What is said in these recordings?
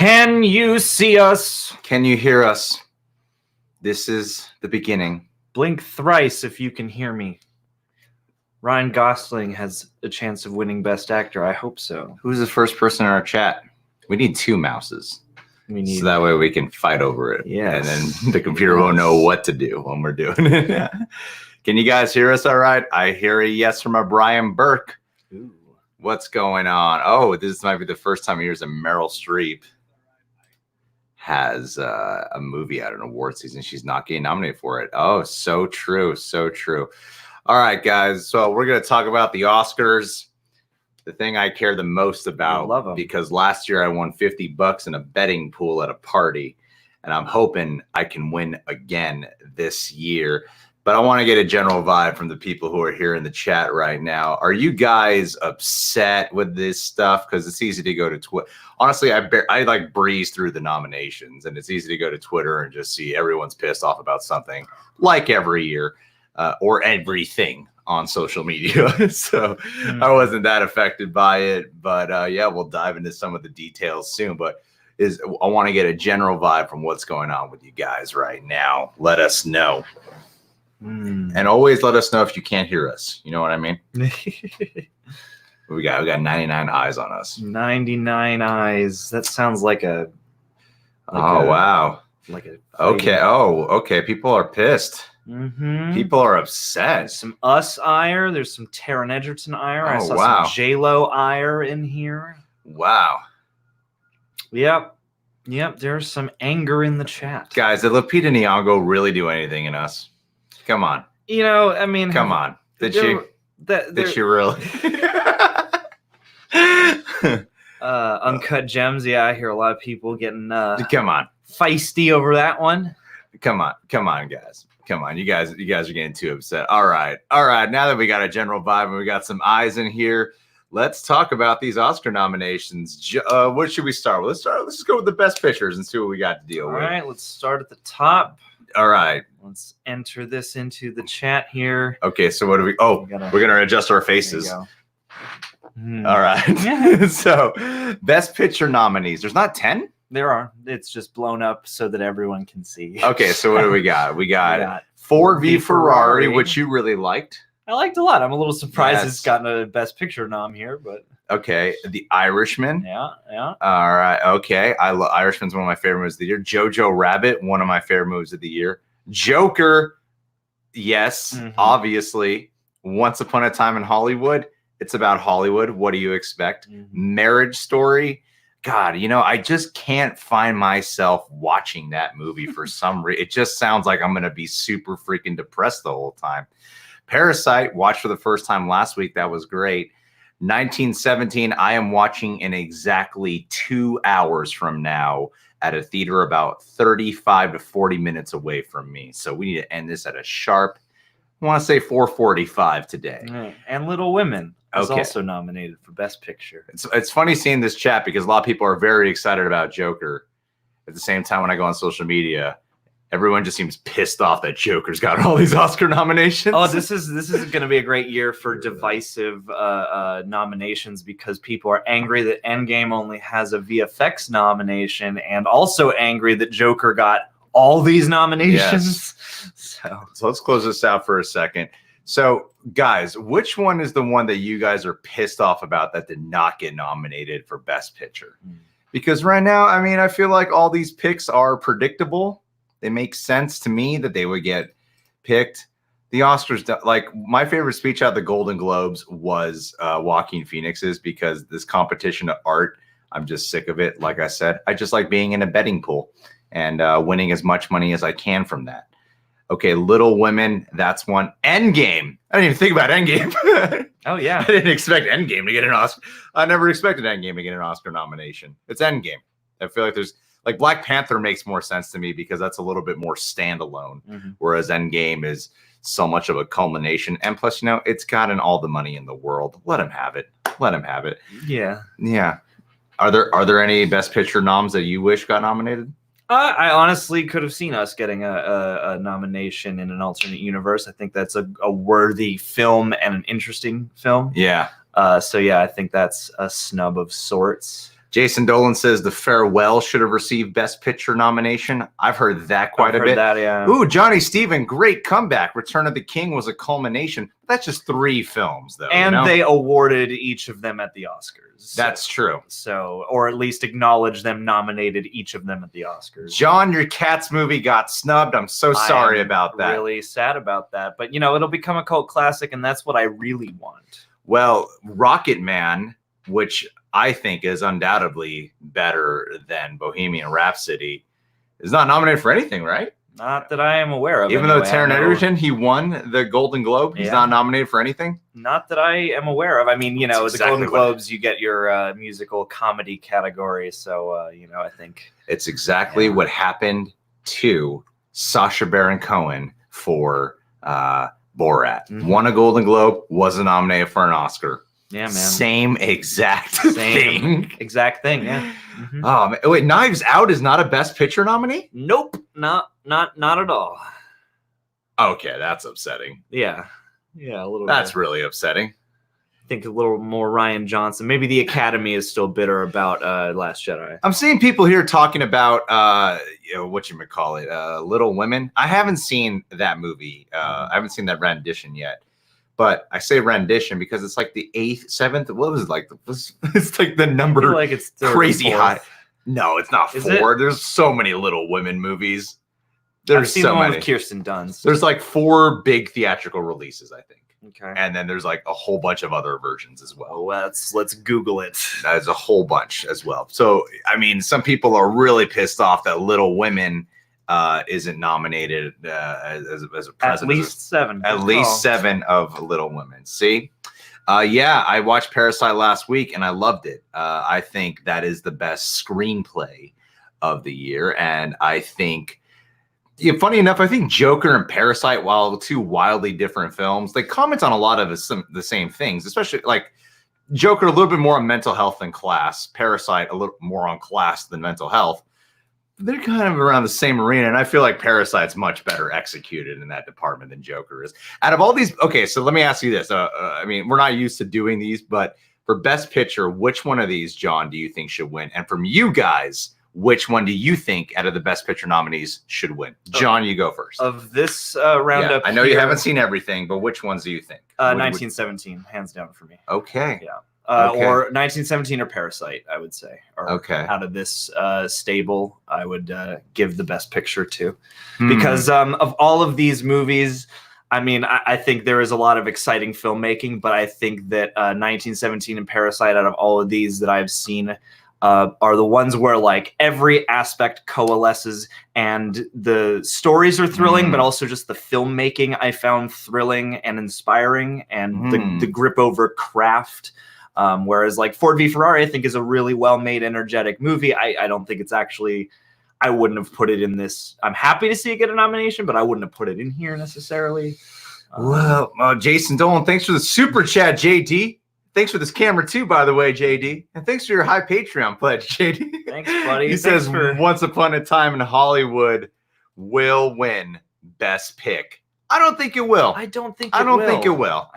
Can you see us? Can you hear us? This is the beginning. Blink thrice if you can hear me. Ryan Gosling has a chance of winning Best Actor. I hope so. Who's the first person in our chat? We need 2 mouses. So that way we can fight over it. Yes. And then the computer won't know what to do when we're doing it. Can you guys hear us all right? I hear a yes from a Brian Burke. Ooh. What's going on? Oh, this might be the first time he hears a Meryl Streep has a movie at an award season. She's not getting nominated for it. Oh, so true. So true. All right, guys. So we're going to talk about the Oscars. The thing I care the most about, because last year I won $50 in a betting pool at a party, and I'm hoping I can win again this year. But I want to get a general vibe from the people who are here in the chat right now. Are you guys upset with this stuff? Because it's easy to go to Twitter. Honestly, I like breeze through the nominations, and it's easy to go to Twitter and just see everyone's pissed off about something, like every year, or everything on social media. So I wasn't that affected by it, but yeah, we'll dive into some of the details soon. But I want to get a general vibe from what's going on with you guys right now. Let us know. And always let us know if you can't hear us. You know what I mean? we got 99 eyes on us. 99 eyes. That sounds like a wow. Like a okay. Oh, okay. People are pissed. People are upset. There's some us ire. There's some Taron Egerton ire. I saw wow. some J-Lo ire in here. Wow. Yep. There's some anger in the chat. Guys, did Lupita Nyong'o really do anything in us? Come on. You know, I mean, come on. Did she really? Uncut Gems. Yeah, I hear a lot of people getting come on, feisty over that one. Come on, guys. Come on, you guys are getting too upset. All right. Now that we got a general vibe and we got some eyes in here, let's talk about these Oscar nominations. What should we start with? Let's just go with the best pictures and see what we got to deal with. All right, let's start at the top. All right. Let's enter this into the chat here. Okay, so what do we... Oh, we're going to adjust our faces. All right. So, Best Picture nominees. There's not 10? There are. It's just blown up so that everyone can see. Okay, so what do we got? We got Ford v. Ferrari, which you really liked. I liked a lot. I'm a little surprised it's gotten a Best Picture nom here, but... Okay, The Irishman. Yeah. All right, okay. Irishman's one of my favorite movies of the year. Jojo Rabbit, one of my favorite movies of the year. Joker, yes, obviously. Once Upon a Time in Hollywood, it's about Hollywood. What do you expect? Marriage Story. God, I just can't find myself watching that movie for some reason. It just sounds like I'm going to be super freaking depressed the whole time. Parasite, watched for the first time last week. That was great. 1917, I am watching in exactly 2 hours from now at a theater about 35 to 40 minutes away from me. So we need to end this at a sharp, I want to say 4:45 today. And Little Women is also nominated for Best Picture. It's funny seeing this chat because a lot of people are very excited about Joker. At the same time, when I go on social media, everyone just seems pissed off that Joker's got all these Oscar nominations. Oh, this is going to be a great year for divisive nominations because people are angry that Endgame only has a VFX nomination and also angry that Joker got all these nominations. Yes. So let's close this out for a second. So, guys, which one is the one that you guys are pissed off about that did not get nominated for Best Picture? Because right now, I mean, I feel like all these picks are predictable. It makes sense to me that they would get picked. The Oscars, like my favorite speech at the Golden Globes was Joaquin Phoenix's because this competition of art, I'm just sick of it. Like I said, I just like being in a betting pool and winning as much money as I can from that. Okay, Little Women, that's one. Endgame. I didn't even think about Endgame. Oh, yeah. I didn't expect Endgame to get an Oscar. I never expected Endgame to get an Oscar nomination. It's Endgame. I feel like there's... Like Black Panther makes more sense to me because that's a little bit more standalone, whereas Endgame is so much of a culmination. And plus, it's gotten all the money in the world. Let him have it. Yeah. Are there any Best Picture noms that you wish got nominated? I honestly could have seen us getting a nomination in an alternate universe. I think that's a worthy film and an interesting film. Yeah. So yeah, I think that's a snub of sorts. Jason Dolan says The Farewell should have received Best Picture nomination. I've heard that quite a bit. That, yeah. Ooh, Johnny Steven, great comeback. Return of the King was a culmination. That's just 3 films, though. And they awarded each of them at the Oscars. That's true. So, or at least acknowledged them, nominated each of them at the Oscars. John, your Cats movie got snubbed. I'm so sorry about that. Really sad about that. But, you know, it'll become a cult classic, and that's what I really want. Well, Rocket Man, which I think is undoubtedly better than Bohemian Rhapsody, is not nominated for anything, right? Not that I am aware of. Even though Taron Egerton, he won the Golden Globe, he's not nominated for anything? Not that I am aware of. I mean, you know, That's the exactly Golden Globes, you get your musical comedy category. So, you know, I think it's exactly what happened to Sacha Baron Cohen for Borat. Mm-hmm. Won a Golden Globe, wasn't nominated for an Oscar. Yeah, man. Same exact thing. Exact thing, yeah. Mm-hmm. Oh, man. Wait, Knives Out is not a Best Picture nominee? Nope, not at all. Okay, that's upsetting. Yeah, a little. That's really upsetting. I think a little more Ryan Johnson. Maybe the Academy is still bitter about Last Jedi. I'm seeing people here talking about you know, whatchamacallit, Little Women. I haven't seen that movie. I haven't seen that rendition yet. But I say rendition because it's like the 8th, 7th. What was it like? It's like the number like it's crazy high. No, it's not 4. There's so many Little Women movies. There's I've seen so the one many. With Kirsten Dunst. There's like 4 big theatrical releases, I think. Okay. And then there's like a whole bunch of other versions as well. Let's Google it. There's a whole bunch as well. So I mean, some people are really pissed off that Little Women isn't nominated as a president. At least 7. At least 7 of Little Women. See? Yeah, I watched Parasite last week and I loved it. I think that is the best screenplay of the year. And I think, funny enough, I think Joker and Parasite, while 2 wildly different films, they comment on a lot of the same things, especially like Joker, a little bit more on mental health than class. Parasite, a little more on class than mental health. They're kind of around the same arena, and I feel like Parasite's much better executed in that department than Joker is. Out of all these, okay, so let me ask you this. I mean, we're not used to doing these, but for Best Picture, which one of these, John, do you think should win? And from you guys, which one do you think out of the Best Picture nominees should win? John, you go first. Of this roundup, I know you haven't seen everything, but which ones do you think? 1917, hands down for me. Okay. Yeah. Or 1917 or Parasite, I would say. Or out of this stable, I would give the Best Picture to. Because of all of these movies, I mean, I think there is a lot of exciting filmmaking, but I think that 1917 and Parasite, out of all of these that I've seen, are the ones where like every aspect coalesces and the stories are thrilling, but also just the filmmaking I found thrilling and inspiring, and the grip over craft. Whereas like Ford v Ferrari, I think is a really well-made, energetic movie. I don't think it's actually, I wouldn't have put it in this. I'm happy to see it get a nomination, but I wouldn't have put it in here necessarily. Well, Jason Dolan, thanks for the super chat, JD. Thanks for this camera too, by the way, JD. And thanks for your high Patreon pledge, JD. Thanks, buddy. He says Once Upon a Time in Hollywood will win Best Pick. I don't think it will. I don't think it will.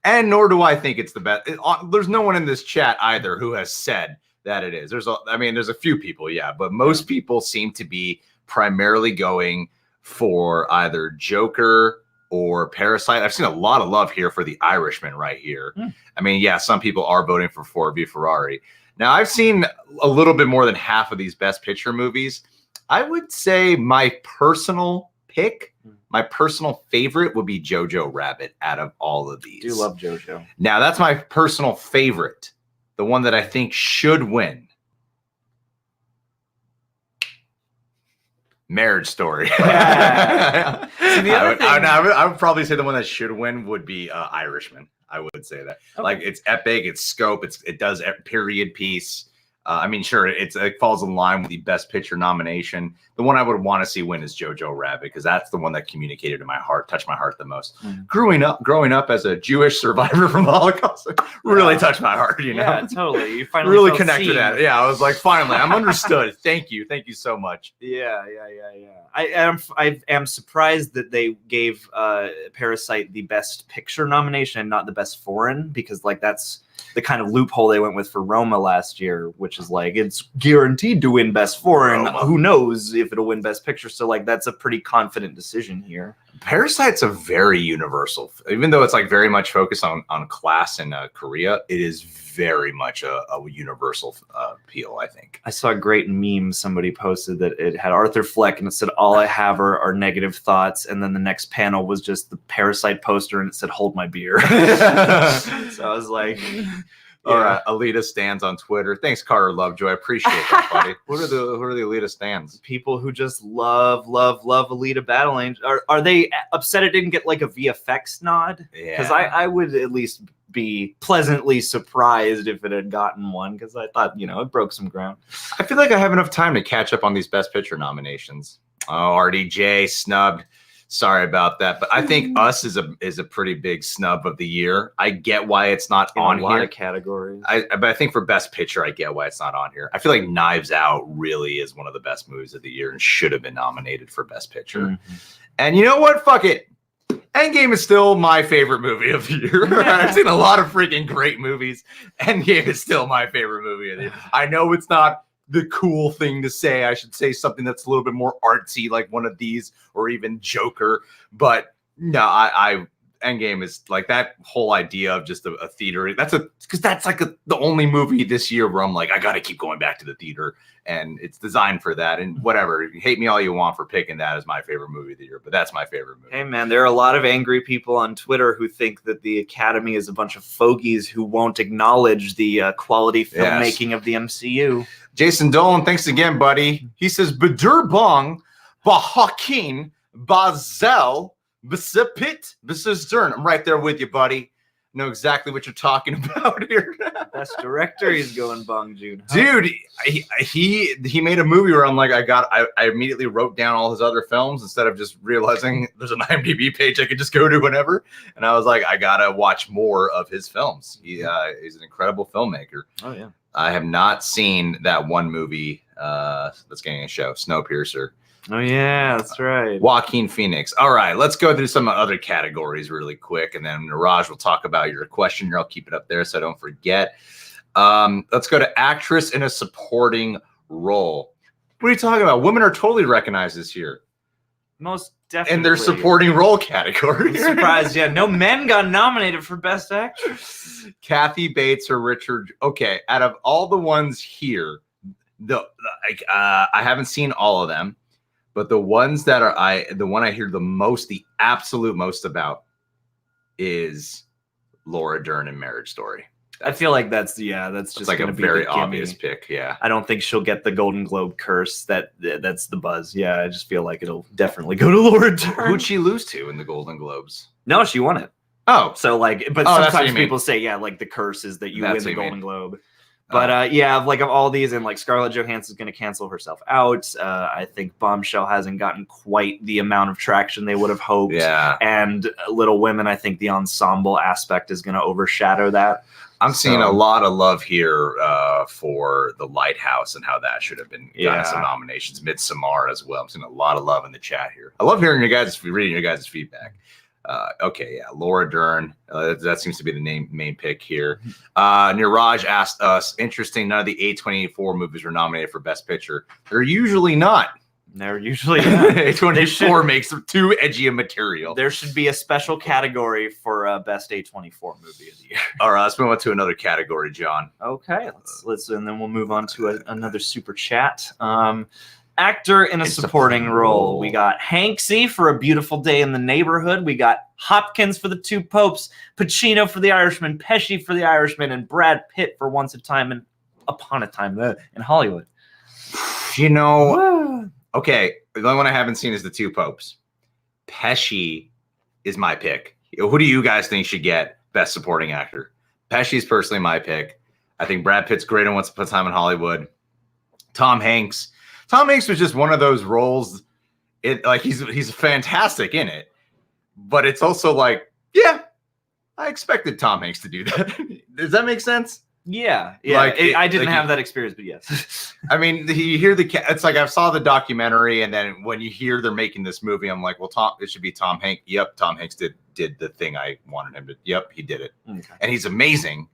And nor do I think it's the best. There's no one in this chat either who has said that it is. There's a few people, yeah, but most people seem to be primarily going for either Joker or Parasite. I've seen a lot of love here for The Irishman right here. I mean, yeah, some people are voting for Ford v Ferrari. Now, I've seen a little bit more than half of these Best Picture movies. I would say my personal pick, my personal favorite would be Jojo Rabbit out of all of these. I do love Jojo. Now, that's my personal favorite. The one that I think should win. Marriage Story. Yeah. See, I would probably say the one that should win would be Irishman. I would say that. Okay. Like, it's epic, it's scope, it does period piece. I mean, sure, it falls in line with the Best Picture nomination. The one I would want to see win is Jojo Rabbit, because that's the one that communicated to my heart, touched my heart the most. Growing up as a Jewish survivor from the Holocaust, really touched my heart. You know, yeah, totally. You finally really connected with that. Yeah, I was like, finally, I'm understood. Thank you so much. Yeah. I am surprised that they gave Parasite the Best Picture nomination and not the Best Foreign, because like that's the kind of loophole they went with for Roma last year, which is like it's guaranteed to win Best Foreign. Who knows if it'll win Best Picture? So like that's a pretty confident decision here. Parasite's a very universal, even though it's like very much focused on class in Korea. It is very much a universal appeal, I think. I saw a great meme somebody posted that it had Arthur Fleck and it said, "All I have are negative thoughts," and then the next panel was just the Parasite poster and it said, "Hold my beer." So I was like, all right, Alita stands on Twitter. Thanks, Carter Lovejoy. I appreciate that, buddy. Who are the Alita stands? People who just love Alita Battle Angel. Are they upset it didn't get like a VFX nod? Because I would at least be pleasantly surprised if it had gotten one, because I thought, you know, it broke some ground. I feel like I have enough time to catch up on these Best Picture nominations. Oh, RDJ snubbed. Sorry about that, but I think Us is a pretty big snub of the year. I get why it's not on a lot here. Of categories. But I think for Best Picture, I get why it's not on here. I feel like Knives Out really is one of the best movies of the year and should have been nominated for Best Picture. Mm-hmm. And you know what? Fuck it. Endgame is still my favorite movie of the year. I've seen a lot of freaking great movies. Endgame is still my favorite movie of the year. I know it's not the cool thing to say. I should say something that's a little bit more artsy, like one of these, or even Joker. But no, I Endgame is like that whole idea of just a theater. Because that's like the only movie this year where I'm like, I got to keep going back to the theater, and it's designed for that. And whatever, you hate me all you want for picking that as my favorite movie of the year, but that's my favorite movie. Hey man, there are a lot of angry people on Twitter who think that the Academy is a bunch of fogies who won't acknowledge the quality filmmaking of the MCU. Jason Dolan, thanks again, buddy. He says, Badur Bong, Bahakin, Bazel, Bisipit, Bisizern. I'm right there with you, buddy. Know exactly what you're talking about here. Best director, he's going Bong Joon. Dude, he made a movie where I'm like, I immediately wrote down all his other films instead of just realizing there's an IMDb page I could just go to whenever. And I was like, I gotta watch more of his films. He's an incredible filmmaker. Oh yeah. I have not seen that one movie that's getting a show, Snowpiercer. Oh, yeah, that's right. Joaquin Phoenix. All right, let's go through some other categories really quick, and then Niraj will talk about your question. I'll keep it up there so I don't forget. Let's go to actress in a supporting role. What are you talking about? Women are totally recognized this year. Most definitely. In their supporting role category. I'm surprised, yeah. No men got nominated for Best Actress. Kathy Bates or Richard. Okay, out of all the ones here, I haven't seen all of them. But the ones that the one I hear the absolute most about is Laura Dern in Marriage Story. I feel like that's just like a very obvious pick. Yeah. I don't think she'll get the Golden Globe curse. That's the buzz. Yeah. I just feel like it'll definitely go to Laura Dern. Who'd she lose to in the Golden Globes? No, she won it. Oh, so like, but sometimes people say, yeah, like the curse is that you win the Golden Globe. But yeah, like of all these, and like Scarlett Johansson's going to cancel herself out. I think Bombshell hasn't gotten quite the amount of traction they would have hoped. Yeah. And Little Women, I think the ensemble aspect is going to overshadow that. I'm seeing a lot of love here for The Lighthouse and how that should have been gotten some nominations. Midsommar as well. I'm seeing a lot of love in the chat here. I love hearing reading your guys' feedback. Okay, yeah, Laura Dern. That seems to be the main pick here. Niraj asked us, interesting, none of the A24 movies were nominated for Best Picture. They're usually not. They're usually not. A24 makes too edgy a material. There should be a special category for Best A24 movie of the year. All right, let's move on to another category, John. Okay, let's and then we'll move on to another super chat. Actor in a supporting role. We got Hanksy for A Beautiful Day in the Neighborhood. We got Hopkins for The Two Popes, Pacino for The Irishman, Pesci for The Irishman, and Brad Pitt for Once Upon a Time in Hollywood. You know, okay, the only one I haven't seen is The Two Popes. Pesci is my pick. Who do you guys think should get Best Supporting Actor? Pesci is personally my pick. I think Brad Pitt's great in Once Upon a Time in Hollywood. Tom Hanks was just one of those roles. He's fantastic in it, but it's also like, yeah, I expected Tom Hanks to do that. Does that make sense? Yeah. I didn't have that experience, but yes. I mean, you hear it's like I saw the documentary, and then when you hear they're making this movie, I'm like, well, it should be Tom Hanks. Yep, Tom Hanks did the thing I wanted him to. Yep, he did it, and he's amazing.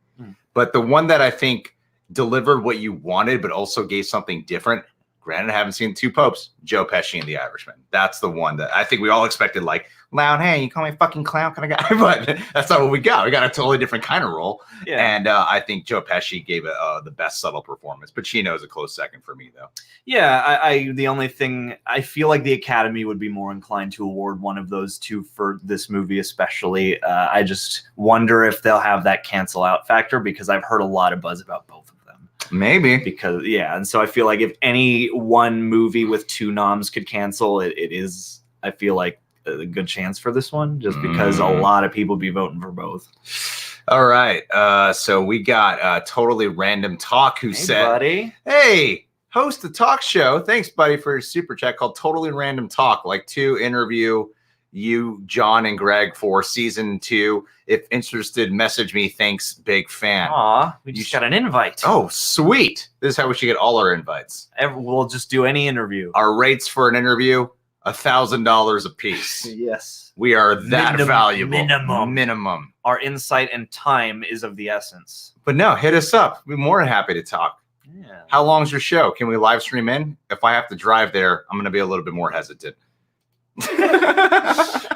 But the one that I think delivered what you wanted, but also gave something different. Granted, I haven't seen Two Popes, Joe Pesci and The Irishman. That's the one that I think we all expected, like, loud, hey, you call me a fucking clown kind of guy. But that's not what we got. We got a totally different kind of role. Yeah. And I think Joe Pesci gave it the best subtle performance. Pacino is a close second for me, though. Yeah, the only thing, I feel like the Academy would be more inclined to award one of those two for this movie especially. I just wonder if they'll have that cancel out factor, because I've heard a lot of buzz about both of them. Maybe. Because, yeah, and so I feel like if any one movie with two noms could cancel, it is, I feel like, a good chance for this one, just because a lot of people be voting for both. All right. So we got Totally Random Talk, who said, buddy. Hey, host the talk show. Thanks, buddy, for your super chat called Totally Random Talk. Like to interview you, John, and Greg for season 2. If interested, message me. Thanks, big fan. Aw, we just got an invite. Oh, sweet. This is how we should get all our invites. We'll just do any interview. Our rates for an interview, $1,000 a piece. Yes. We are that valuable. Minimum. Our insight and time is of the essence. But no, hit us up. We're more than happy to talk. Yeah. How long's your show? Can we live stream in? If I have to drive there, I'm going to be a little bit more hesitant.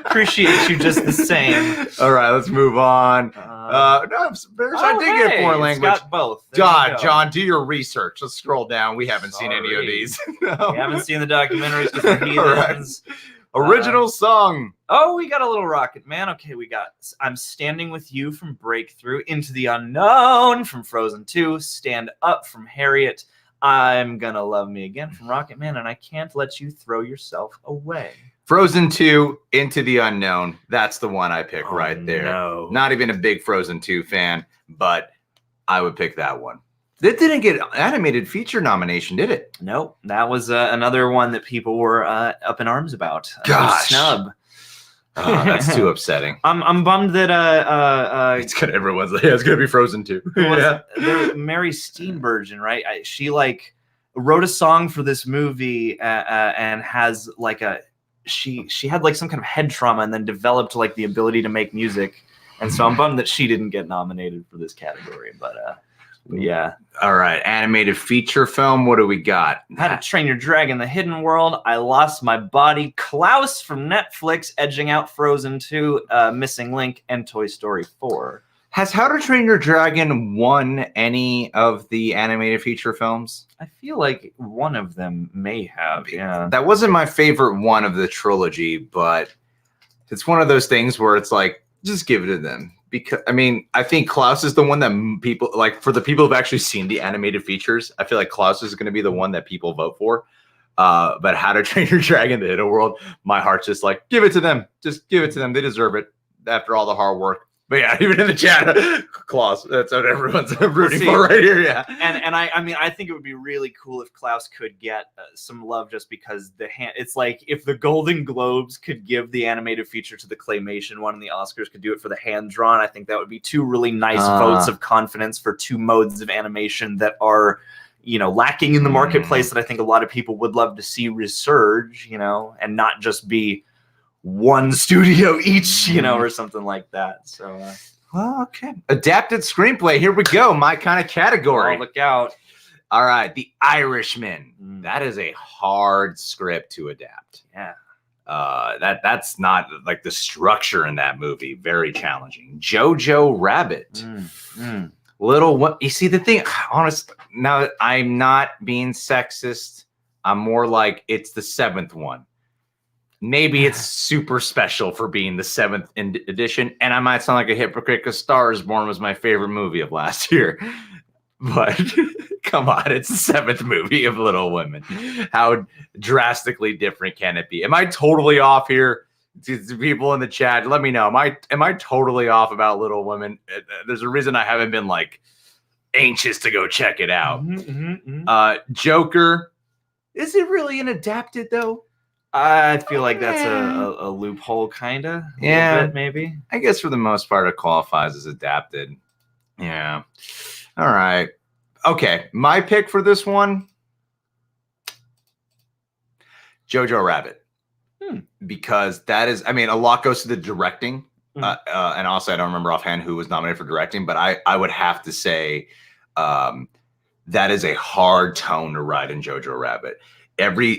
Appreciate you just the same. All right, let's move on. I did get foreign language. Got both. John, do your research. Let's scroll down. We haven't seen any of these. No. We haven't seen the documentaries because we're heathens. Right. Original song. Oh, we got a little Rocket Man. Okay, we got I'm Standing With You from Breakthrough, Into the Unknown from Frozen 2, Stand Up from Harriet, I'm Gonna Love Me Again from Rocket Man, and I Can't Let You Throw Yourself Away. Frozen 2, Into the Unknown. That's the one I pick right there. No. Not even a big Frozen 2 fan, but I would pick that one. That didn't get animated feature nomination, did it? Nope. That was another one that people were up in arms about. Gosh. Snub. Oh, that's too upsetting. I'm bummed that it's gonna everyone's like, yeah, it's gonna be Frozen 2. Yeah. Mary Steenburgen, right? She like wrote a song for this movie and has like she had like some kind of head trauma and then developed like the ability to make music, and so I'm bummed that she didn't get nominated for this category. But yeah. All right, animated feature film. What do we got? How to Train Your Dragon: The Hidden World, I Lost My Body, Klaus from Netflix, edging out Frozen 2, Missing Link, and Toy Story 4. Has How to Train Your Dragon won any of the animated feature films? I feel like one of them may have, yeah. That wasn't my favorite one of the trilogy, but it's one of those things where it's like, just give it to them. Because I mean, I think Klaus is the one that people like. For the people who've actually seen the animated features, I feel like Klaus is going to be the one that people vote for. But How to Train Your Dragon: The Hidden World, my heart's just like, give it to them. Just give it to them. They deserve it after all the hard work. But yeah, even in the chat, Klaus, that's what everyone's rooting for right here. Yeah. And I mean, I think it would be really cool if Klaus could get some love, just because it's like if the Golden Globes could give the animated feature to the claymation one and the Oscars could do it for the hand drawn. I think that would be two really nice votes of confidence for two modes of animation that are, lacking in the marketplace, that I think a lot of people would love to see resurge, and not just be one studio each, or something like that. So, well, okay. Adapted screenplay. Here we go. My kind of category. Oh, look out. All right. The Irishman. That is a hard script to adapt. Yeah. That's not like the structure in that movie. Very challenging. Jojo Rabbit. Little what you see the thing, honest. Now I'm not being sexist. I'm more like it's the 7th one. Maybe it's super special for being the 7th edition, and I might sound like a hypocrite because Star is Born was my favorite movie of last year. But come on, it's the 7th movie of Little Women. How drastically different can it be? Am I totally off here? To people in the chat, let me know. Am I totally off about Little Women? There's a reason I haven't been like anxious to go check it out. Joker, is it really an adapted though? I feel like that's a loophole, kind of. Yeah, bit, maybe. I guess for the most part, it qualifies as adapted. Yeah. All right. Okay. My pick for this one, Jojo Rabbit. Because that is, I mean, a lot goes to the directing and also I don't remember offhand who was nominated for directing, but I would have to say that is a hard tone to ride in Jojo Rabbit.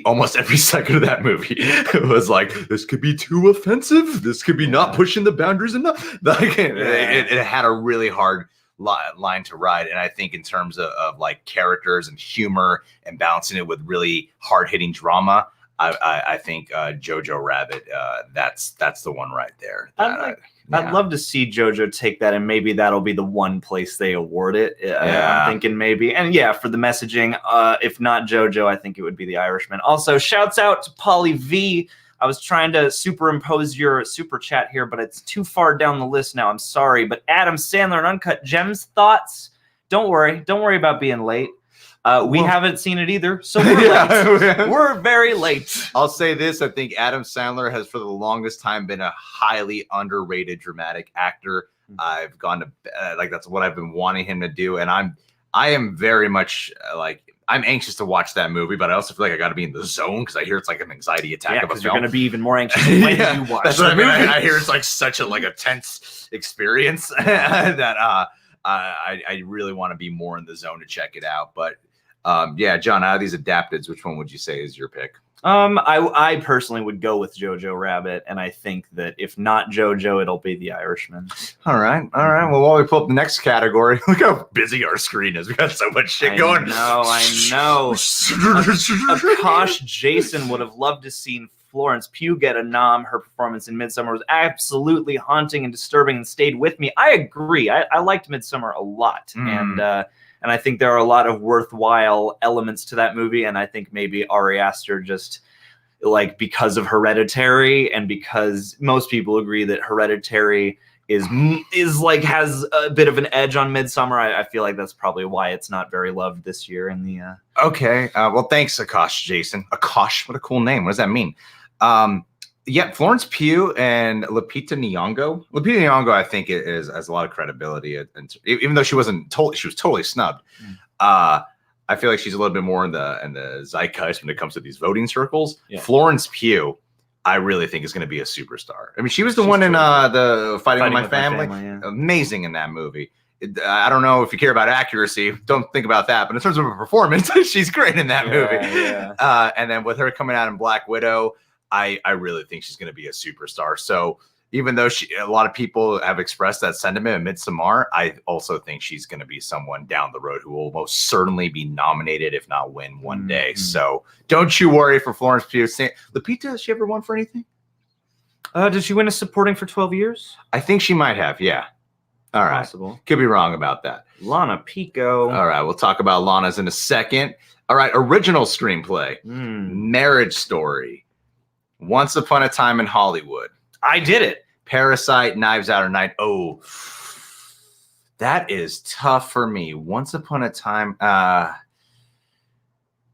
Almost every second of that movie it was like, this could be too offensive, this could be not pushing the boundaries enough. Like it had a really hard line to ride, and I think in terms of like characters and humor and balancing it with really hard-hitting drama, I think Jojo Rabbit, that's the one right there. I'd love to see JoJo take that, and maybe that'll be the one place they award it. I'm thinking maybe. And yeah, for the messaging, if not JoJo, I think it would be The Irishman. Also, shouts out to Polly V. I was trying to superimpose your super chat here, but it's too far down the list now. I'm sorry. But Adam Sandler and Uncut Gems thoughts? Don't worry. Don't worry about being late. We haven't seen it either, so we're late. We're very late. I'll say this. I think Adam Sandler has for the longest time been a highly underrated dramatic actor. I've gone to that's what I've been wanting him to do, and I am very much I'm anxious to watch that movie, but I also feel like I got to be in the zone because I hear it's like an anxiety attack of a film. You're going to be even more anxious when you watch that's what I mean. I hear it's like such a tense experience that I really want to be more in the zone to check it out. But John, out of these adapteds, which one would you say is your pick? I personally would go with Jojo Rabbit, and I think that if not Jojo, it'll be The Irishman. All right. Well, while we pull up the next category, look how busy our screen is. We got so much shit going. I know. Akash Jason would have loved to seen Florence Pugh get a nom. Her performance in Midsommar was absolutely haunting and disturbing and stayed with me. I agree. I liked Midsommar a lot, and I think there are a lot of worthwhile elements to that movie. And I think maybe Ari Aster just because of Hereditary, and because most people agree that Hereditary is has a bit of an edge on Midsommar. I feel like that's probably why it's not very loved this year in the. Okay. Well, thanks, Akash Jason. Akash, what a cool name. What does that mean? Florence Pugh and Lupita Nyong'o. Lupita Nyong'o, I think, has a lot of credibility, and even though she was totally snubbed. I feel like she's a little bit more in the zeitgeist when it comes to these voting circles. Yeah. Florence Pugh, I really think is going to be a superstar. I mean, she was the one in the Fighting with My Family. Amazing in that movie. I don't know if you care about accuracy. Don't think about that. But in terms of a performance, she's great in that movie. Yeah. And then with her coming out in Black Widow, I really think she's going to be a superstar. So even though a lot of people have expressed that sentiment in Midsommar, I also think she's going to be someone down the road who will most certainly be nominated, if not win one day. So don't you worry for Florence Pugh. Lupita, has she ever won for anything? Did she win a supporting for 12 years? I think she might have, yeah. All right. Possible. Could be wrong about that. Lana Pico. All right, we'll talk about Lana's in a second. All right, original screenplay. Marriage Story. Once Upon a Time in Hollywood. I did it. Parasite, Knives Out, or Night. Oh, that is tough for me. Once Upon a Time.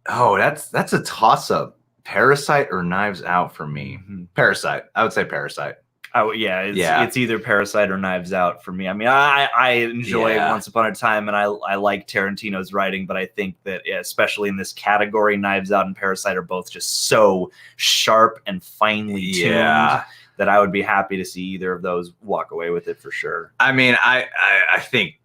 That's a toss-up. Parasite or Knives Out for me. Parasite. I would say Parasite. Oh yeah, it's either Parasite or Knives Out for me. I mean, I enjoy Once Upon a Time, and I like Tarantino's writing, but I think that especially in this category, Knives Out and Parasite are both just so sharp and finely tuned that I would be happy to see either of those walk away with it for sure. I mean, I think.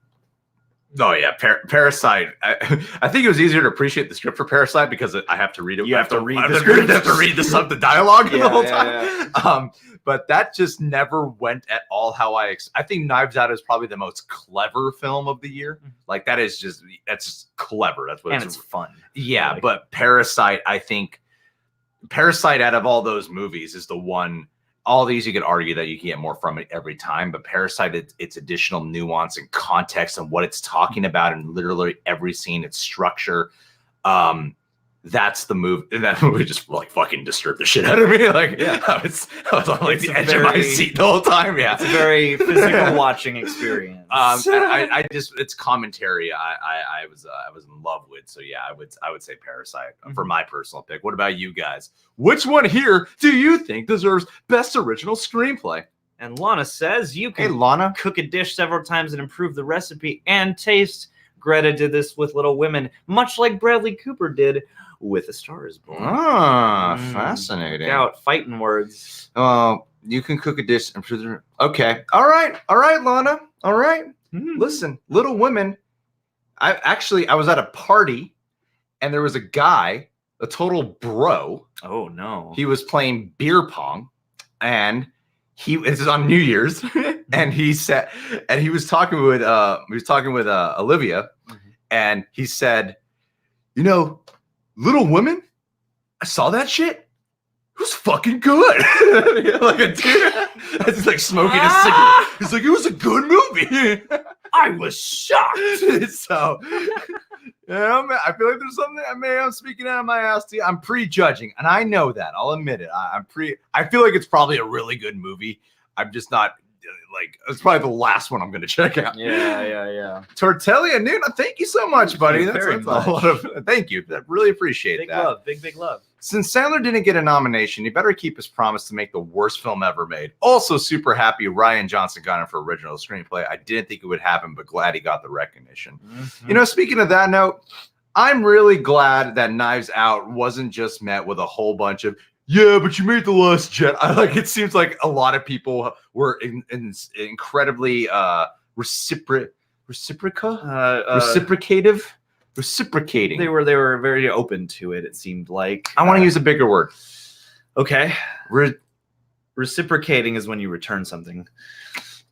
Oh yeah, Parasite. I think it was easier to appreciate the script for Parasite because I have to read it. You have to read the script. I have to read the dialogue the whole time. Yeah. But that just never went at all how I think Knives Out is probably the most clever film of the year. Like that's just clever. That's what it's fun. Yeah, but Parasite, I think Parasite out of all those movies is the one. All these you could argue that you can get more from it every time, but Parasite, its additional nuance and context and what it's talking about in literally every scene, its structure. That's the movie. And that movie just fucking disturbed the shit out of me. I was on the edge of my seat the whole time. Yeah, it's a very physical watching experience. I just its commentary. I was in love with. So yeah, I would say Parasite for my personal pick. What about you guys? Which one here do you think deserves best original screenplay? And Lana says you can cook a dish several times and improve the recipe and taste. Greta did this with Little Women, much like Bradley Cooper did with A Star Is Born. Fascinating. Out fighting words. Well, You can cook a dish. Okay. All right, Lana. All right. Listen, Little Women. I was at a party, and there was a guy, a total bro. Oh no. He was playing beer pong, and this is on New Year's, and he said, and he was talking with Olivia, and he said, you know, Little Women, I saw that shit. It was fucking good. Like a dude, he's like smoking a cigarette. He's like, it was a good movie. I was shocked. So, I feel like there's something. I'm speaking out of my ass to you. I'm prejudging, and I know that. I'll admit it. I feel like it's probably a really good movie. I'm just not like. It's probably the last one I'm going to check out. Yeah. Tortilla Nuna, thank you so much, buddy. That's very a much. lot of. Thank you. I really appreciate Big that. love. Big love. Since Sandler didn't get a nomination, he better keep his promise to make the worst film ever made. Also, super happy Rian Johnson got him for original screenplay. I didn't think it would happen, but glad he got the recognition. You know, speaking of that note, I'm really glad that Knives Out wasn't just met with a whole bunch of, yeah, but you made The Last Jedi. It seems like a lot of people were incredibly reciprocating. They were very open to it. It seemed like. I want to use a bigger word. Okay. Reciprocating is when you return something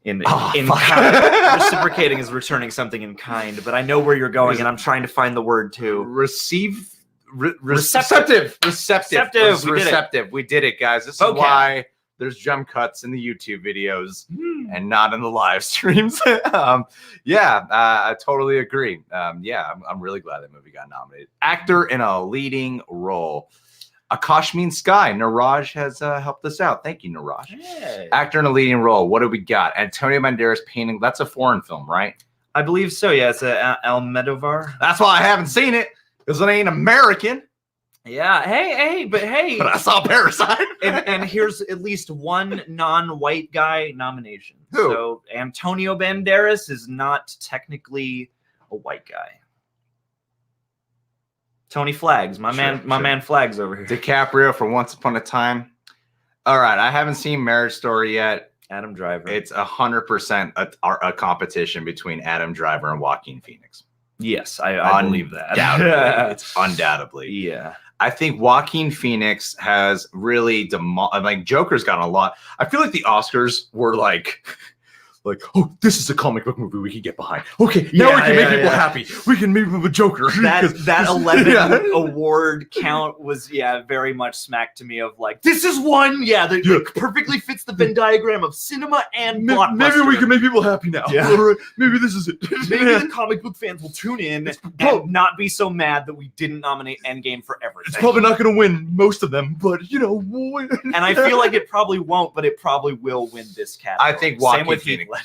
in kind. Reciprocating is returning something in kind. But I know where you're going, and I'm trying to find the word too. Receptive. Receptive. We did it, guys. This is why there's jump cuts in the YouTube videos and not in the live streams. I totally agree. I'm really glad that movie got nominated. Actor in a leading role. Akash Means Sky. Niraj has helped us out. Thank you, Niraj. Hey. Actor in a leading role. What do we got? Antonio Banderas painting. That's a foreign film, right? I believe so. Yeah, it's Almodovar. That's why I haven't seen it, because it ain't American. Yeah. Hey. But I saw Parasite. and here's at least one non-white guy nomination. Who? So Antonio Banderas is not technically a white guy. Tony Flags, my man Flags over here. DiCaprio for Once Upon a Time. All right, I haven't seen Marriage Story yet. Adam Driver. It's 100% a competition between Adam Driver and Joaquin Phoenix. Yes, I believe that. It's undoubtedly. Yeah. I think Joaquin Phoenix has really Joker's gotten a lot. I feel like the Oscars were like, oh, this is a comic book movie we can get behind. Okay, now we can make people happy. We can make them a Joker. That 11 award count was very much smacked to me of like, this is one that perfectly fits the Venn diagram of cinema and blockbuster. Maybe we can make people happy now. Yeah. All right, maybe this is it. Maybe the comic book fans will tune in and not be so mad that we didn't nominate Endgame for everything. It's probably not going to win most of them, but we'll win. And I feel like it probably won't, but it probably will win this category. I think Joaquin Phoenix.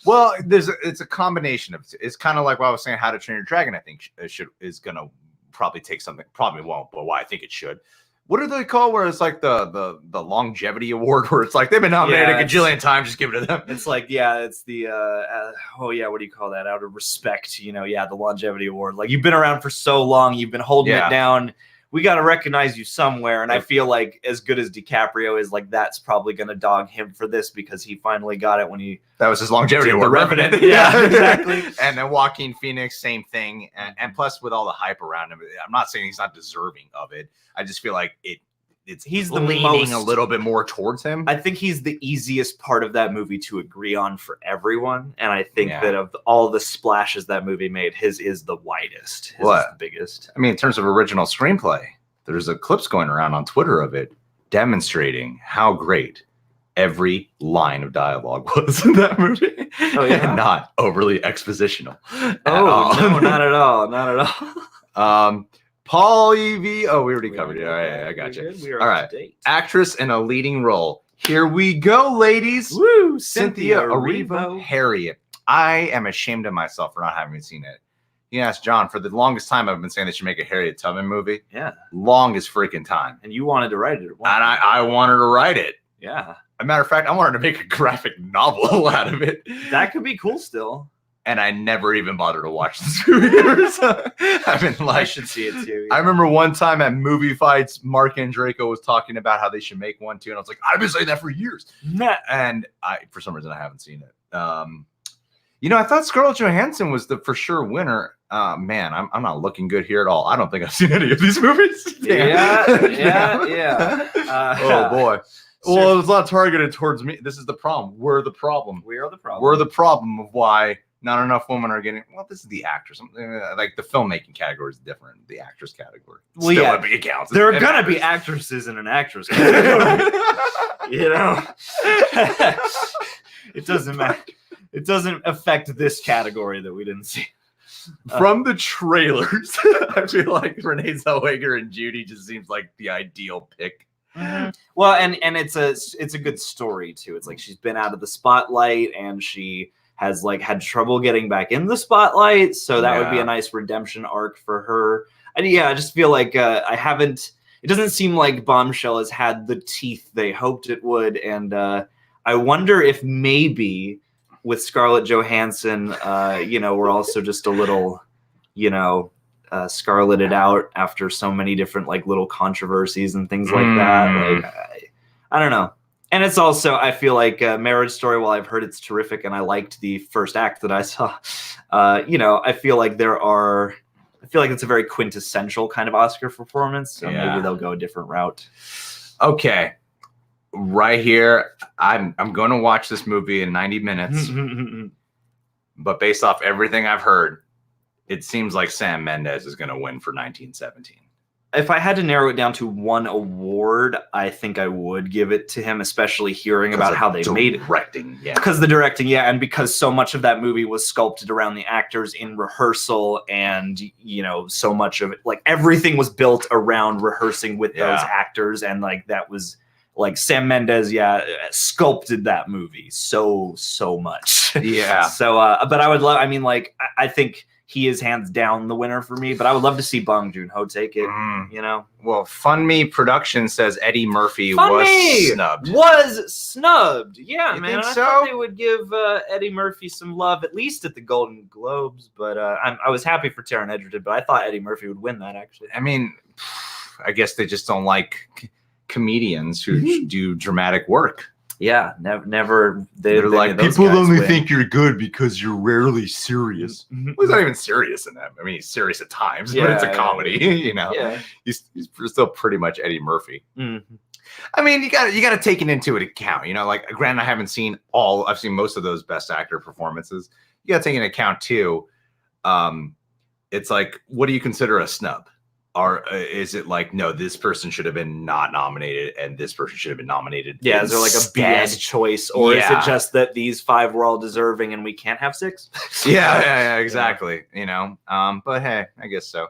Well, it's a combination of. It's kind of like what I was saying. How to Train Your Dragon, I think is gonna probably take something. Probably won't, but why I think it should. What do they call where it's like the longevity award, where it's like they've been nominated a gajillion times, just give it to them. It's like it's the what do you call that? Out of respect, the longevity award. Like you've been around for so long, you've been holding it down. We got to recognize you somewhere. And I feel like as good as DiCaprio is, like that's probably going to dog him for this because he finally got it when that was his longevity award. The Revenant. Yeah, exactly. And then Joaquin Phoenix, same thing. And plus with all the hype around him, I'm not saying he's not deserving of it. I just feel like he's leaning a little bit more towards him. I think he's the easiest part of that movie to agree on for everyone. And I think that of all the splashes that movie made, his is the widest. His is the biggest. I mean, in terms of original screenplay, there's clips going around on Twitter of it demonstrating how great every line of dialogue was in that movie. Oh, yeah. And not overly expositional. No, not at all. Not at all. Paul E.V. Oh, we already covered it. All right, I got you. We are all right. Actress in a leading role. Here we go, ladies. Woo! Cynthia Erivo, Harriet. I am ashamed of myself for not having seen it. You ask John, for the longest time, I've been saying they should make a Harriet Tubman movie. Yeah. Longest freaking time. And you wanted to write it. And I wanted to write it. Yeah. As a matter of fact, I wanted to make a graphic novel out of it. That could be cool still. and I never even bothered to watch this movie. So, I mean, like, I should see it too. Yeah. I remember one time at Movie Fights, Mark Andreyko was talking about how they should make one too, and I was like, I've been saying that for years. And for some reason, I haven't seen it. I thought Scarlett Johansson was the for sure winner. Man, I'm not looking good here at all. I don't think I've seen any of these movies. Yeah. Oh boy. Well, it's not targeted towards me. This is the problem. We're the problem. We are the problem. We're the problem of why not enough women are getting. Well, this is the actors. Like the filmmaking category is different. The actress category. Well, still yeah, counts. there are gonna be actresses in an actress category. It doesn't matter. It doesn't affect this category that we didn't see. From the trailers, I feel like Renee Zellweger and Judy just seems like the ideal pick. Mm-hmm. Well, and it's a good story too. It's like she's been out of the spotlight and she has like had trouble getting back in the spotlight, so that would be a nice redemption arc for her. And I just feel like it doesn't seem like Bombshell has had the teeth they hoped it would, and I wonder if maybe with Scarlett Johansson, we're also just a little, scarleted out after so many different like little controversies and things like that. Like, I don't know. And it's also, I feel like Marriage Story, while I've heard it's terrific and I liked the first act that I saw, I feel like it's a very quintessential kind of Oscar performance. So maybe they'll go a different route. Okay. Right here, I'm going to watch this movie in 90 minutes. But based off everything I've heard, it seems like Sam Mendes is going to win for 1917. If I had to narrow it down to one award, I think I would give it to him, especially hearing about how they made it. Directing, Because the directing, and because so much of that movie was sculpted around the actors in rehearsal, and so much of it, like everything was built around rehearsing with those actors, and like that was like Sam Mendes, sculpted that movie so much. Yeah. So, but I would love. I mean, like I think he is hands down the winner for me, but I would love to see Bong Joon-ho take it, Well, Fun Me Productions says Eddie Murphy was snubbed. Was snubbed. Yeah, You man. think I so? thought they would give Eddie Murphy some love, at least at the Golden Globes, but I was happy for Taron Egerton, but I thought Eddie Murphy would win that, actually. I mean, I guess they just don't like comedians who do dramatic work. Yeah, never. They're like, people only think you're good because you're rarely serious. Well, he's not even serious in that. I mean, he's serious at times, but it's a comedy. Yeah. He's still pretty much Eddie Murphy. Mm-hmm. I mean, you got to take it into account. Like, granted, I haven't seen I've seen most of those Best Actor performances. You got to take into account too. It's like, what do you consider a snub? Or is it like, no, this person should have been not nominated and this person should have been nominated? Yeah, is there like a bad choice, or is it just that these 5 were all deserving and we can't have 6? Yeah, exactly. But hey, I guess so.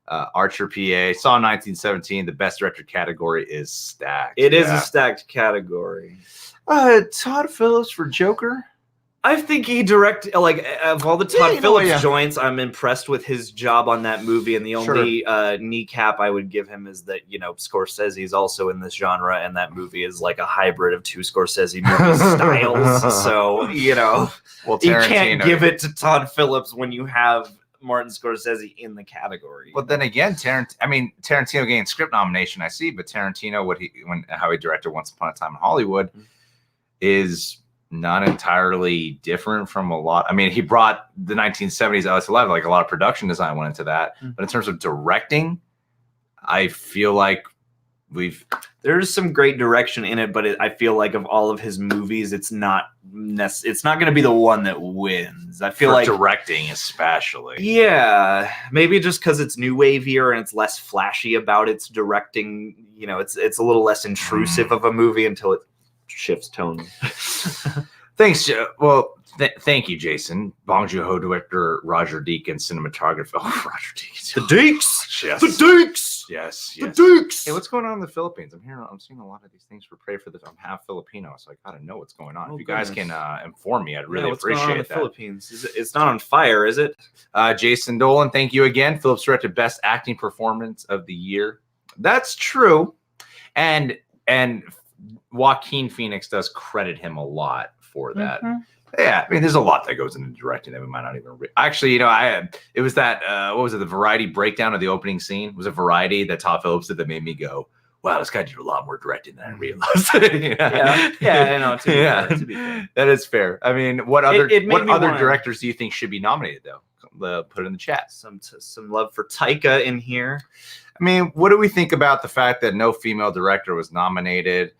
Archer PA saw 1917. The Best Director category is stacked. It is a stacked category. Todd Phillips for Joker. I think he directed, like, of all the Todd Phillips joints, I'm impressed with his job on that movie. And the only kneecap I would give him is that, Scorsese is also in this genre, and that movie is like a hybrid of 2 Scorsese movie styles. So, well, you can't give it to Todd Phillips when you have Martin Scorsese in the category. But then again, Tarantino gained script nomination, I see, but Tarantino, how he directed Once Upon a Time in Hollywood is not entirely different from a lot. I mean, he brought the 1970s out to life. Like, a lot of production design went into that. But in terms of directing, I feel like there's some great direction in it, but I feel like of all of his movies, it's not going to be the one that wins. I feel like directing, especially. Yeah, maybe just because it's new wavier and it's less flashy about its directing. It's a little less intrusive of a movie until it shifts tone. Thanks, Joe. Well, thank you, Jason. Bong Joon-ho director, Roger Deakins, cinematographer. Oh, Roger Deakins. The Deeks. Yes. The Deeks. Yes. The Deeks. Hey, what's going on in the Philippines? I'm seeing a lot of these things for Pray for the. I'm half Filipino, so I gotta know what's going on. If you guys can inform me, I'd really appreciate going on in that. The Philippines. It's not on fire, is it? Jason Dolan, thank you again. Phillips directed Best Acting Performance of the Year. That's true, and Joaquin Phoenix does credit him a lot for that. Yeah, I mean, there's a lot that goes into directing that we might not even actually. You know, it was that what was it? The Variety breakdown of the opening scene. It was a Variety that Todd Phillips did that made me go, "Wow, this guy did a lot more directing than I realized." yeah, I know. To be fair, that is fair. I mean, what other wanna... directors do you think should be nominated though? Put it in the chat. Some love for Taika in here. I mean, what do we think about the fact that no female director was nominated?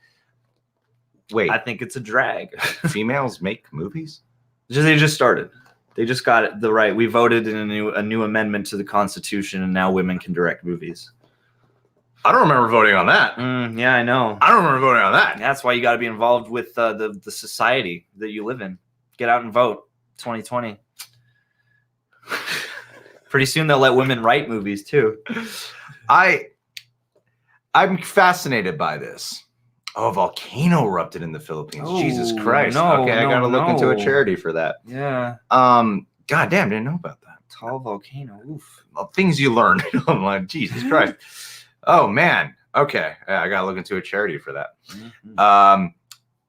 Wait, I think it's a drag. Females make movies? They just started. They just got it the right. We voted in a new amendment to the Constitution, and now women can direct movies. I don't remember voting on that. Yeah, I know. I don't remember voting on that. That's why you got to be involved with the society that you live in. Get out and vote. 2020. Pretty soon they'll let women write movies too. I'm fascinated by this. Oh, a volcano erupted in the Philippines. Oh, Jesus Christ. No, okay, I gotta look into a charity for that. Yeah. God damn, didn't know about that. Tall volcano. Oof. Well, things you learn online. Jesus Christ. Oh man. Okay. Yeah, I gotta look into a charity for that.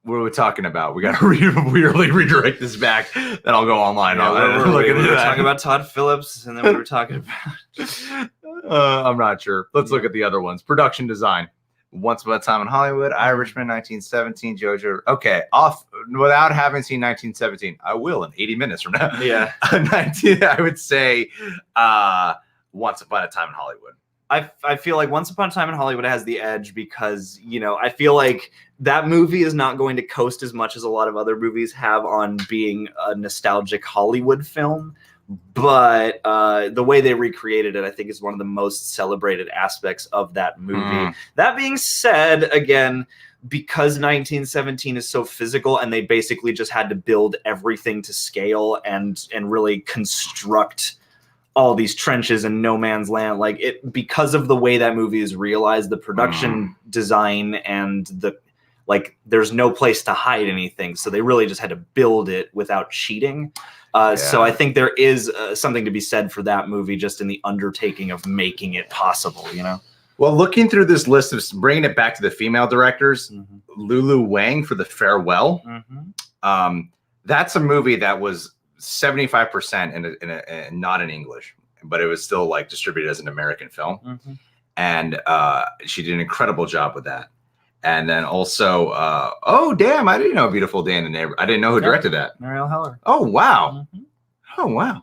What are we talking about? We gotta really redirect this back. Then I'll go online. Yeah, we were talking about Todd Phillips, and then we were talking about I'm not sure. Let's look at the other ones. Production design. Once Upon a Time in Hollywood, Irishman, 1917, Jojo. Okay, off without having seen 1917. I will in 80 minutes from now. Yeah. 19, I would say Once Upon a Time in Hollywood. I feel like Once Upon a Time in Hollywood has the edge because, you know, I feel like that movie is not going to coast as much as a lot of other movies have on being a nostalgic Hollywood film. But the way they recreated it, I think, is one of the most celebrated aspects of that movie. That being said, again, because 1917 is so physical and they basically just had to build everything to scale and really construct all these trenches in no man's land, like it, because of the way that movie is realized, the production design and there's no place to hide anything. So they really just had to build it without cheating. So I think there is something to be said for that movie, just in the undertaking of making it possible, you know? Well, looking through this list of bringing it back to the female directors, Lulu Wang for The Farewell. That's a movie that was 75% in not in English, but it was still like distributed as an American film. And she did an incredible job with that. And then also, oh, damn, I didn't know Beautiful Day in the Neighborhood. I didn't know who directed that. Mariel Heller. Oh, wow. Oh, wow.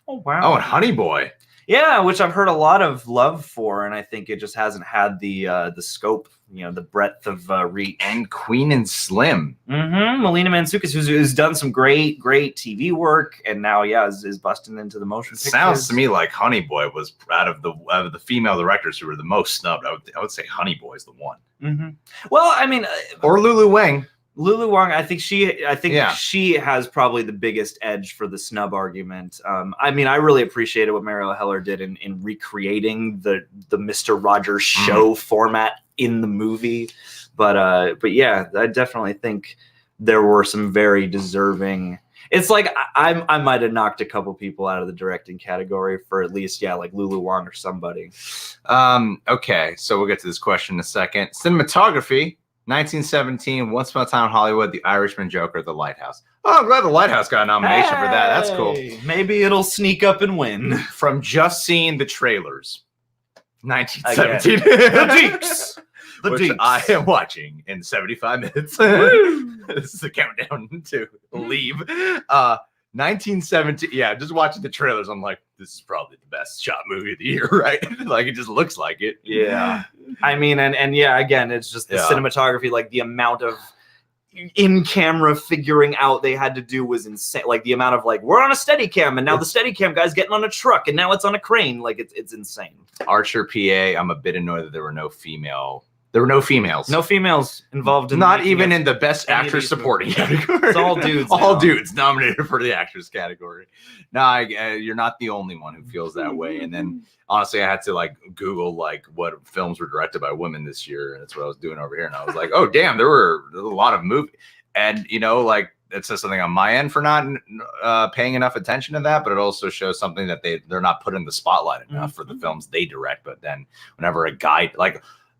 Oh, wow. Oh, and Honey Boy. Yeah, which I've heard a lot of love for, and I think it just hasn't had the scope, you know, the breadth of reach. And Queen and Slim. Melina Mansoukas, who's done some great TV work, and now, is busting into the motion pictures. Sounds to me like Honey Boy was out of the female directors who were the most snubbed. I would say Honey Boy is the one. Well, I mean, or Lulu Wang. Lulu Wang, I think she has probably the biggest edge for the snub argument. I mean, I really appreciated what Mariel Heller did in recreating the Mr. Rogers show format in the movie. But yeah, I definitely think there were some very deserving. It's like I might have knocked a couple people out of the directing category for at least, like Lulu Wang or somebody. Okay, so we'll get to this question in a second. Cinematography. 1917, Once Upon a Time in Hollywood, The Irishman, Joker, The Lighthouse. Oh, I'm glad The Lighthouse got a nomination for that. That's cool. Maybe it'll sneak up and win. From just seeing the trailers. 1917. The Deeks. The Which Deeks. I am watching in 75 minutes. This is the countdown to leave. 1917. Yeah, just watching the trailers, I'm like, this is probably the best shot movie of the year, right? Like, it just looks like it. Yeah. I mean, and yeah, again, it's just the cinematography, like the amount of in-camera figuring out they had to do was insane. Like the amount of we're on a Steadicam, and now the Steadicam guy's getting on a truck, and now it's on a crane. Like it's insane. Archer, PA. I'm a bit annoyed that there were no females. No females involved in not even in the best actress supporting category. It's all dudes. All dudes nominated for the actress category. No, you're not the only one who feels that way. And then honestly, I had to Google what films were directed by women this year, and that's what I was doing over here. And I was like, oh damn, there were a lot of movies. And it says something on my end for not paying enough attention to that, but it also shows something that they're not put in the spotlight enough for the films they direct. But then whenever a guy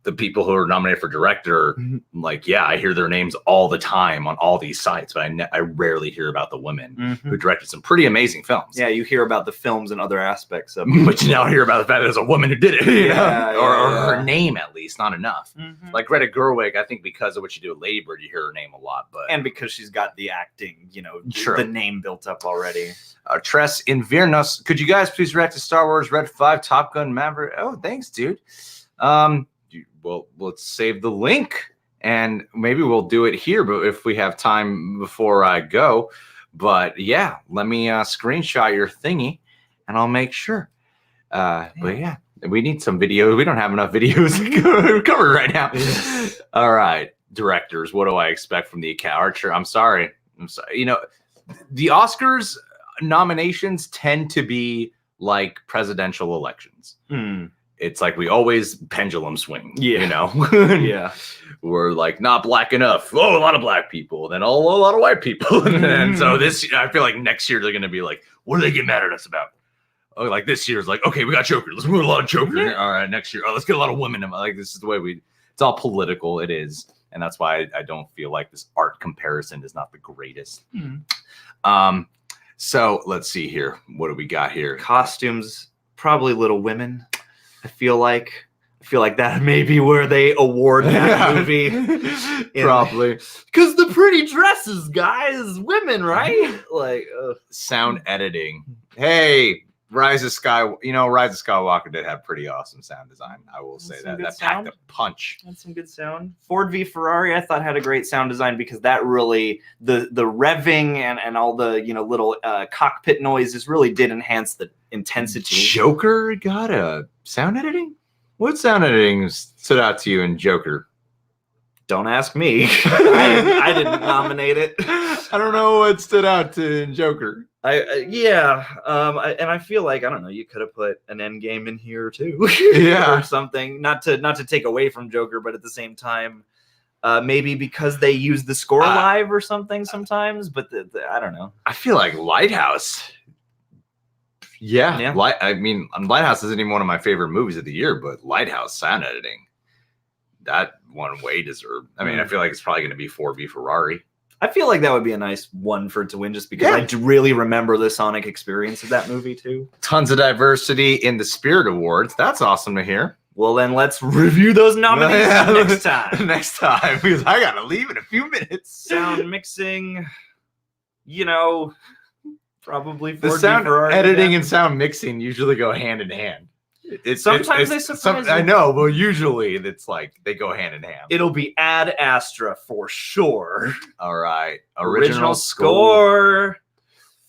the people who are nominated for director, like, yeah, I hear their names all the time on all these sites, but I rarely hear about the women who directed some pretty amazing films. Yeah, you hear about the films and other aspects of it. But you now hear about the fact that there's a woman who did it, you know? Or her name, at least, not enough. Like Greta Gerwig, I think because of what she did with Lady Bird, you hear her name a lot. But and because she's got the acting, you know, the name built up already. Tres Inviernos, could you guys please react to Star Wars Red 5, Top Gun Maverick? Oh, thanks, dude. Well, let's save the link and maybe we'll do it here, but if we have time before I go. But yeah, let me screenshot your thingy and I'll make sure. But yeah, we need some videos. We don't have enough videos to cover right now. All right, directors, what do I expect from the Academy? I'm sorry. You know, the Oscars nominations tend to be like presidential elections. It's like we always pendulum swing, you know? We're like not black enough. Oh, a lot of black people. Then a lot of white people. And so I feel like next year they're going to be like, what do they get mad at us about? Oh, like this year's like, okay, we got Joker. Let's move a lot of Joker. All right, next year. Oh, let's get a lot of women. Like, this is the way it's all political. It is. And that's why I don't feel like this art comparison is not the greatest. So let's see here. What do we got here? Costumes, probably Little Women. I feel like that may be where they award that movie. Probably. Because the pretty dresses, guys, women, right? Like sound editing. Hey, Rise of Skywalker did have pretty awesome sound design. I will say that. That packed a punch. That's some good sound. Ford v Ferrari, I thought had a great sound design because that really the revving and all the little cockpit noises really did enhance the intensity. Joker got a sound editing? What sound editing stood out to you in Joker? Don't ask me. I didn't nominate it. I don't know what stood out in Joker. And I feel like, I don't know, you could have put an Endgame in here too, or something. Not to take away from Joker, but at the same time, maybe because they use the score live or something sometimes. But I don't know. I feel like Lighthouse. Yeah. Lighthouse isn't even one of my favorite movies of the year, but Lighthouse sound editing, that one way deserved. I mean, I feel like it's probably going to be Ford v Ferrari. I feel like that would be a nice one for it to win just because I really remember the sonic experience of that movie too. Tons of diversity in the Spirit Awards. That's awesome to hear. Well, then let's review those nominees next time. Next time, because I got to leave in a few minutes. Sound mixing, probably the sound editing and sound mixing usually go hand in hand. Sometimes they surprise you. I know, but usually it's like they go hand in hand. It'll be Ad Astra for sure. All right, original score.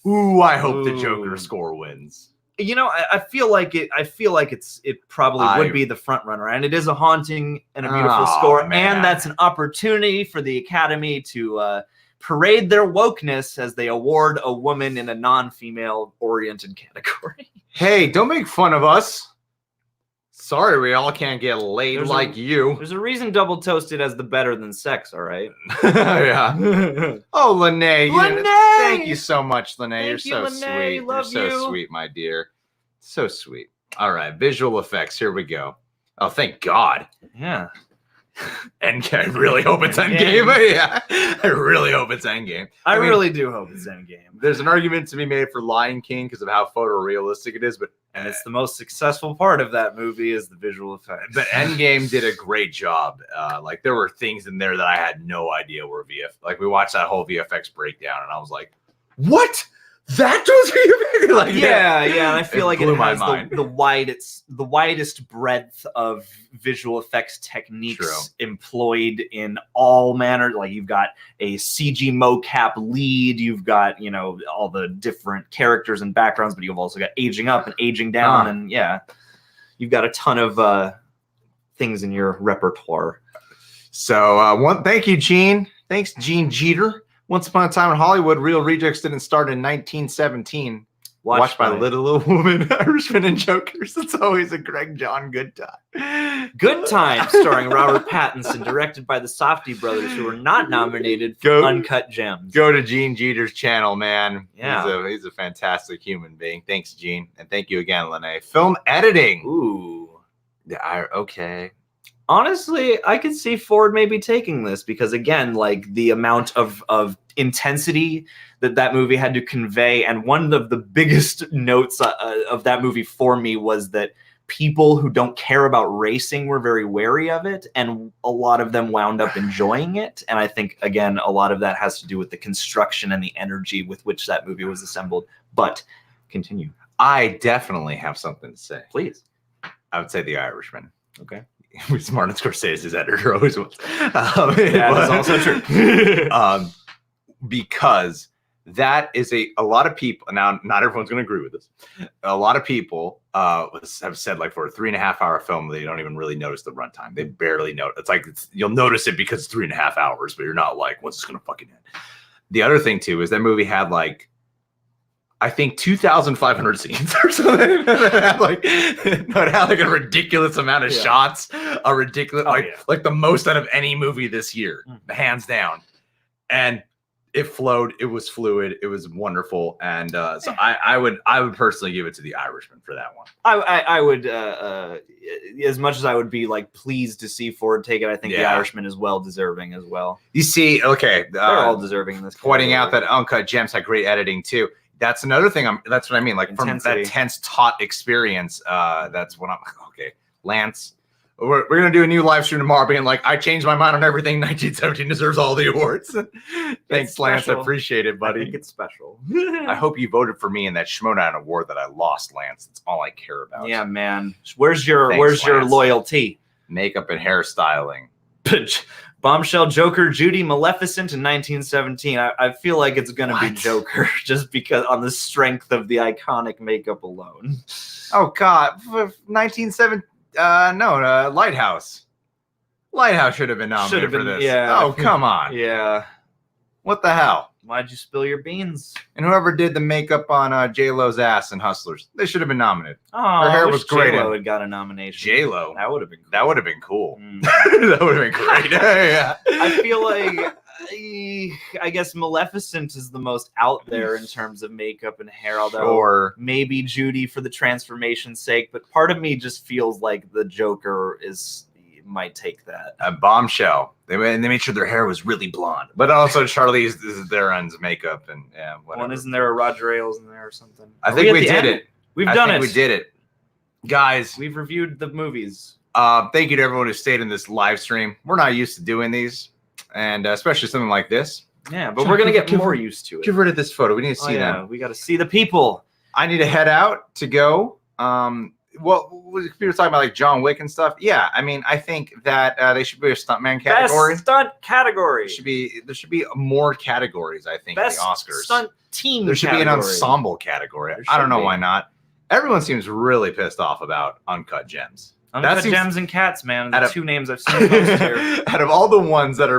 Ooh, I hope the Joker score wins. I feel like it probably would be the front runner, and it is a haunting and a beautiful score, man. And that's an opportunity for the Academy to parade their wokeness as they award a woman in a non-female oriented category. Hey, don't make fun of us. Sorry, we all can't get laid you. There's a reason Double Toasted has the better than sex, all right? Yeah. Oh, Lene. Thank you so much, Lene. You're so sweet. You're so sweet, my dear. So sweet. All right, visual effects. Here we go. Oh, thank God. Yeah. Endgame. I really hope it's Endgame. Yeah. I really hope it's Endgame. I really do hope it's Endgame. There's an argument to be made for Lion King because of how photorealistic it is, and it's the most successful part of that movie is the visual effects. But Endgame did a great job. Like there were things in there that I had no idea were VFX. Like we watched that whole VFX breakdown, and I was like, "What? That was VFX?" Like, yeah. And I feel like it has the widest breadth of visual effects techniques employed in all manners. Like you've got a CG mocap lead, you've got all the different characters and backgrounds, but you've also got aging up and aging down, and you've got a ton of things in your repertoire. So thank you, Gene. Thanks, Gene Jeter. Once Upon a Time in Hollywood, Real Rejects didn't start in 1917. Watched by Little Woman, Irishman, and Jokers. It's always a Greg John good time. Good Time, starring Robert Pattinson, directed by the Safdie brothers, who were not nominated for Uncut Gems. Go to Gene Jeter's channel, man. Yeah. He's a fantastic human being. Thanks, Gene. And thank you again, Lene. Film editing. Ooh. Okay. Honestly, I could see Ford maybe taking this because, again, like the amount of intensity that movie had to convey, and one of the biggest notes of that movie for me was that people who don't care about racing were very wary of it, and a lot of them wound up enjoying it. And I think, again, a lot of that has to do with the construction and the energy with which that movie was assembled. But continue. I definitely have something to say. Please. I would say The Irishman. Okay. Martin Scorsese's editor always was. That is also true. Because that is a lot of people. Now, not everyone's going to agree with this. A lot of people have said, like, for a 3.5-hour film, they don't even really notice the runtime. They barely notice. It's like you'll notice it because it's 3.5 hours, but you're not like, what's this going to fucking end? The other thing too is that movie had like, I think 2,500 scenes or something. It had like a ridiculous amount of shots, a ridiculous like the most out of any movie this year, hands down. And it flowed. It was fluid. It was wonderful. And so I would personally give it to The Irishman for that one. I would, as much as I would be like pleased to see Ford take it, I think The Irishman is well deserving as well. You see, okay, they're all deserving in this. Pointing out that Uncut Gems had great editing too. That's another thing. That's what I mean. Like intensity. From that tense, taut experience. That's what I'm. Okay, Lance. We're gonna do a new live stream tomorrow, being like, I changed my mind on everything. 1917 deserves all the awards. Thanks, Lance. I appreciate it, buddy. I think it's special. I hope you voted for me in that Schmodown award that I lost, Lance. That's all I care about. Yeah, man. Where's your loyalty? Makeup and hairstyling. Bombshell, Joker, Judy, Maleficent in 1917. I feel like it's going to be Joker just because on the strength of the iconic makeup alone. Oh, God. 1917. Lighthouse. Lighthouse should have been nominated for this. Yeah. Oh, come on. Yeah. What the hell? Why'd you spill your beans? And whoever did the makeup on J-Lo's ass in Hustlers, they should have been nominated. Oh, her hair was great. J-Lo had got a nomination. J-Lo. That would have been cool. That would have been cool. That would have been great. Yeah. I feel like, I guess Maleficent is the most out there in terms of makeup and hair, although maybe Judy for the transformation's sake, but part of me just feels like the Joker might take that. A Bombshell. They made sure their hair was really blonde, but also Charlize Theron's makeup and whatever. Well, isn't there a Roger Ailes in there or something? I think we did it. We've done it. We did it, guys. We've reviewed the movies. Thank you to everyone who stayed in this live stream. We're not used to doing these, and especially something like this. Yeah, but we're gonna get more used to it. Get rid of this photo. We need to see them. We got to see the people. I need to head out to go. Well, we were talking about like John Wick and stuff. Yeah, I mean, I think that they should be a stuntman category. Best stunt category. There should be more categories. I think Best in the Oscars. Stunt team. There should be an ensemble category. I don't know why not. Everyone seems really pissed off about Uncut Gems. Uncut Gems and Cats, man. The two names I've seen most here. Out of all the ones that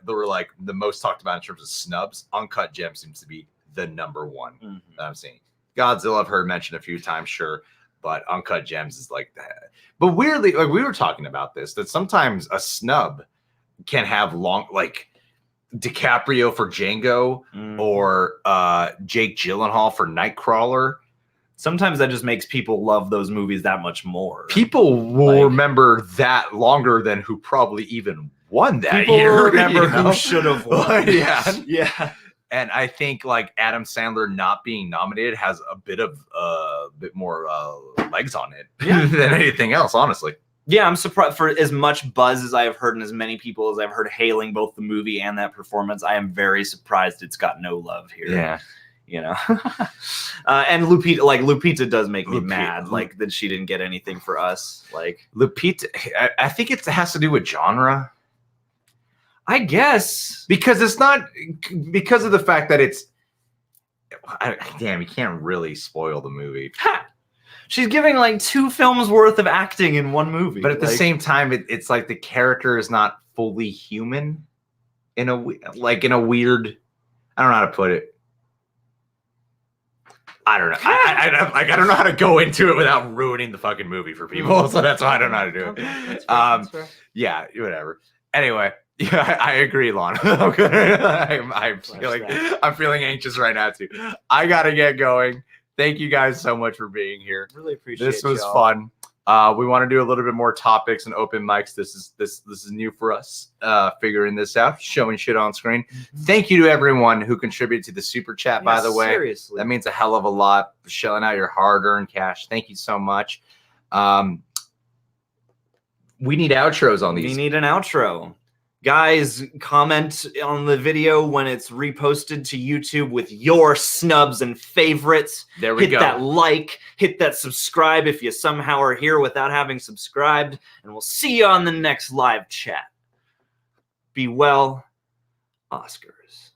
were like the most talked about in terms of snubs, Uncut Gems seems to be the number one that I'm seeing. Godzilla, I've heard mentioned a few times, sure. But Uncut Gems is like that. But weirdly, like we were talking about this, that sometimes a snub can have like DiCaprio for Django or Jake Gyllenhaal for Nightcrawler. Sometimes that just makes people love those movies that much more. People will remember that longer than who probably even won that year. People remember who should have won. Yeah. And I think like Adam Sandler not being nominated has a bit more legs on it than anything else, honestly. Yeah, I'm surprised. For as much buzz as I have heard and as many people as I've heard hailing both the movie and that performance, I am very surprised it's got no love here. Yeah. You know, and Lupita does make me mad, like that she didn't get anything for Us. Like Lupita, I think it has to do with genre. I guess because it's not because of the fact that it's damn, you can't really spoil the movie. She's giving like 2 films worth of acting in one movie, but at the same time, it's like the character is not fully human in a weird. I don't know how to put it. I don't know. I don't know how to go into it without ruining the fucking movie for people. So that's why I don't know how to do it. That's fair. Yeah, whatever. Anyway. Yeah, I agree, Lon. I'm feeling anxious right now too. I gotta get going. Thank you guys so much for being here. Really appreciate it. This was fun. We want to do a little bit more topics and open mics. This is new for us, figuring this out, showing shit on screen. Thank you to everyone who contributed to the super chat, by the way. Seriously. That means a hell of a lot, shelling out your hard-earned cash. Thank you so much. We need outros on these. We need an outro. Guys, comment on the video when it's reposted to YouTube with your snubs and favorites. There we go. Hit that like, hit that subscribe if you somehow are here without having subscribed, and we'll see you on the next live chat. Be well, Oscars.